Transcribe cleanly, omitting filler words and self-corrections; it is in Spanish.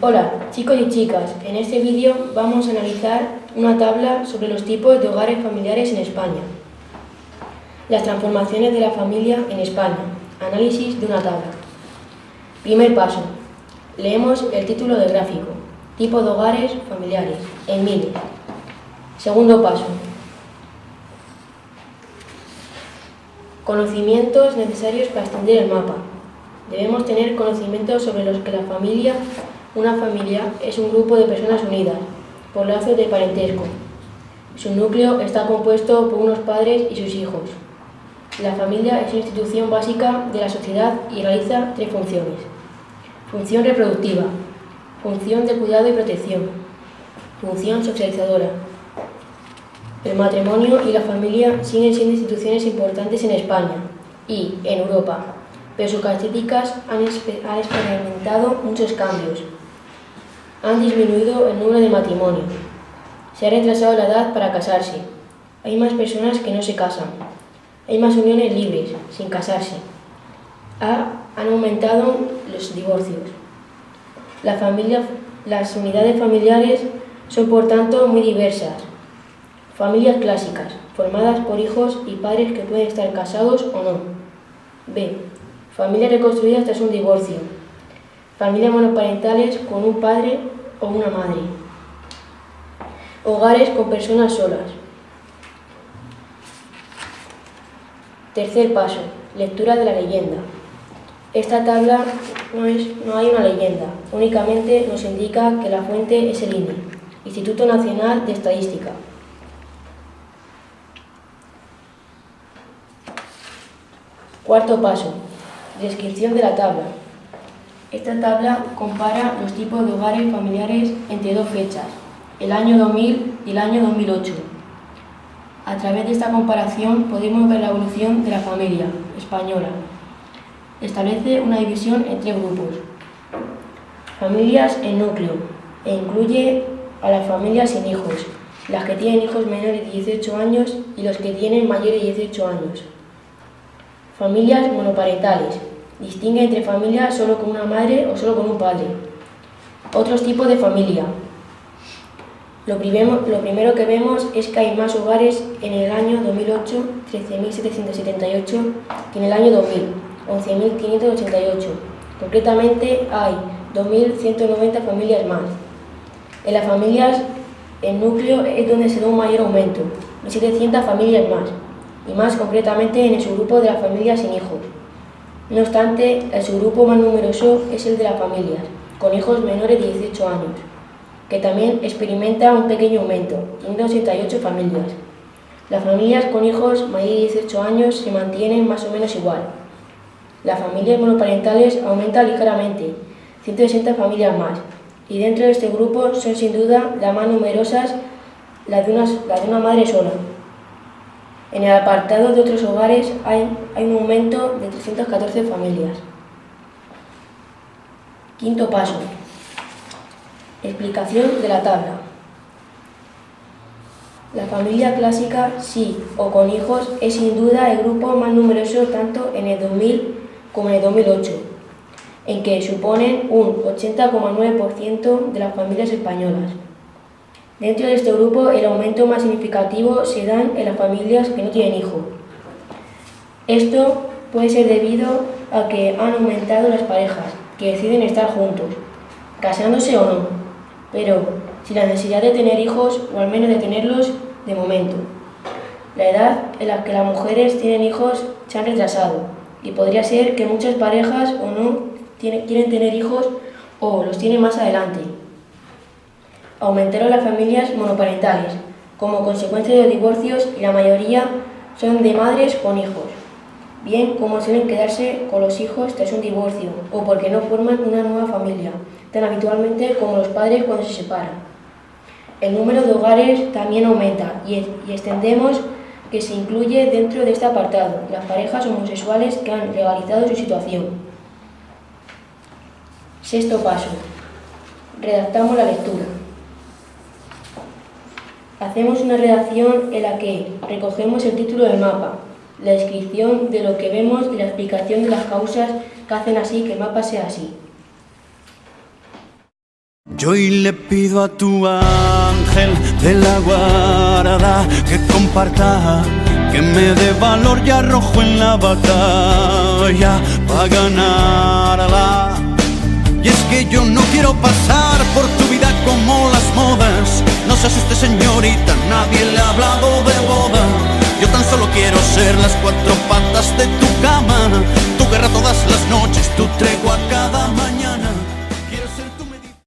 Hola chicos y chicas, en este vídeo vamos a analizar una tabla sobre los tipos de hogares familiares en España. Las transformaciones de la familia en España. Análisis de una tabla. Primer paso. Leemos el título del gráfico. Tipo de hogares familiares, en miles. Segundo paso. Conocimientos necesarios para extender el mapa. Debemos tener conocimientos sobre los que una familia es un grupo de personas unidas por lazos de parentesco. Su núcleo está compuesto por unos padres y sus hijos. La familia es una institución básica de la sociedad y realiza tres funciones. Función reproductiva, función de cuidado y protección, función socializadora. El matrimonio y la familia siguen siendo instituciones importantes en España y en Europa, pero sus características han experimentado muchos cambios. Han disminuido el número de matrimonios. Se ha retrasado la edad para casarse. Hay más personas que no se casan. Hay más uniones libres, sin casarse. Han aumentado los divorcios. Las unidades familiares son, por tanto, muy diversas. Familias clásicas, formadas por hijos y padres que pueden estar casados o no. B. Familias reconstruidas tras un divorcio. Familias monoparentales con un padre o una madre. Hogares con personas solas. Tercer paso. Lectura de la leyenda. Esta tabla no hay una leyenda, únicamente nos indica que la fuente es el INE, Instituto Nacional de Estadística. Cuarto paso. Descripción de la tabla. Esta tabla compara los tipos de hogares familiares entre dos fechas, el año 2000 y el año 2008. A través de esta comparación podemos ver la evolución de la familia española. Establece una división en tres grupos. Familias en núcleo, e incluye a las familias sin hijos, las que tienen hijos menores de 18 años y los que tienen mayores de 18 años. Familias monoparentales. Distingue entre familias solo con una madre o solo con un padre. Otros tipos de familia. Lo primero que vemos es que hay más hogares en el año 2008, 13.778, que en el año 2000, 11.588. Concretamente hay 2.190 familias más. En las familias, el núcleo es donde se da un mayor aumento, 1.700 familias más, y más concretamente en el subgrupo de las familias sin hijos. No obstante, el subgrupo más numeroso es el de las familias con hijos menores de 18 años, que también experimenta un pequeño aumento, 588 familias. Las familias con hijos mayores de 18 años se mantienen más o menos igual. Las familias monoparentales aumentan ligeramente, 160 familias más, y dentro de este grupo son sin duda las más numerosas las de una madre sola. En el apartado de otros hogares hay un aumento de 314 familias. Quinto paso. Explicación de la tabla. La familia clásica, sí o con hijos, es sin duda el grupo más numeroso tanto en el 2000 como en el 2008, en que suponen un 80,9% de las familias españolas. Dentro de este grupo, el aumento más significativo se da en las familias que no tienen hijos. Esto puede ser debido a que han aumentado las parejas que deciden estar juntos, casándose o no, pero sin la necesidad de tener hijos o al menos de tenerlos de momento. La edad en la que las mujeres tienen hijos se ha retrasado y podría ser que muchas parejas o no quieren tener hijos o los tienen más adelante. Aumentaron las familias monoparentales como consecuencia de los divorcios y la mayoría son de madres con hijos, bien como suelen quedarse con los hijos tras un divorcio o porque no forman una nueva familia, tan habitualmente como los padres cuando se separan. El número de hogares también aumenta y extendemos que se incluye dentro de este apartado las parejas homosexuales que han legalizado su situación. Sexto paso. Redactamos la lectura. Hacemos una redacción en la que recogemos el título del mapa, la descripción de lo que vemos y la explicación de las causas que hacen así que el mapa sea así. Yo hoy le pido a tu ángel de la guarda que comparta, que me dé valor y arrojo en la batalla para ganarla. Y es que yo no quiero pasar por tu vida como las modas. No se asuste, señorita, nadie le ha hablado de boda. Yo tan solo quiero ser las cuatro patas de tu cama, tu guerra todas las noches, tu tregua cada mañana.